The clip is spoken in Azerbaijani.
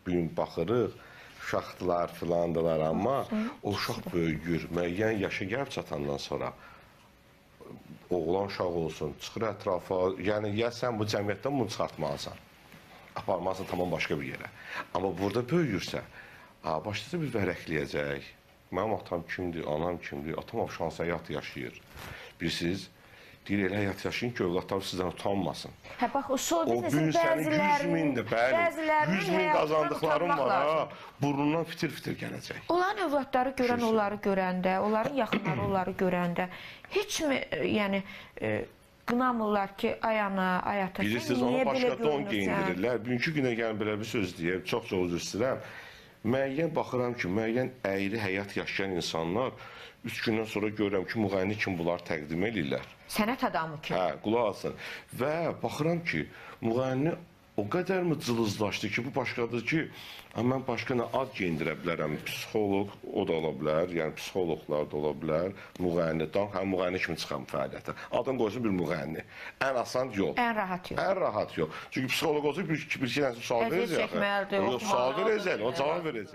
bugün baxırıq, uşaqdılar filandılar, amma o uşaq böyüyür, müəyyən yaşa gəlib çatandan sonra oğlan uşaq olsun, çıxır ətrafa, yəni ya sən bu cəmiyyətdən bunu çıxartmalısan, aparmalısan tamam başqa bir yerə. Amma burada böyüyürsə, başlayacaq bir vərəqləyəcək. Mənim atam kimdir, anam kimdir, atam şans həyat yaşayır. Bilirsiniz, deyir elə həyat yaşayın ki, övladlar sizdən utanmasın. Hə, bax, o show biznesin bəzilərinin, 100 min qazandıqlarım var, ha, burnundan fitir-fitir gələcək. Onların övladları görən, onları görəndə, onların yaxınları onları görəndə, heç mi, yəni, qınamırlar ki, ay ana, ay atası, bilirsiniz, niyə ona belə başqa don görünürsən? geyindirirlər. Bugünkü günə gəlin belə bir söz deyib, çox üzr istəyirəm. Müəyyən baxıram ki, müəyyən əyri həyat yaşayan insanlar 3 gündən sonra görürəm ki, müğənni kimi bunlar təqdim edirlər. Sənət adamı kimi. Hə, qulaq asın. Və baxıram ki, müğənni o qədər mi cılızlaşdı ki, bu başqadır ki, mən başqa nə ad geyindirə bilərəm, psixoloq o da ola bilər, yəni psixoloqlar da ola bilər, müğənni, həm müğənni kimi çıxan fəaliyyətə. Adın qoysun bir müğənni. Ən asan yol. Ən rahat yol. Ən rahat yol. Çünki psixoloq olsa bir iki dənə sual verəcək. Çəkməlidir, Sual verəcək, o cavab verəcək.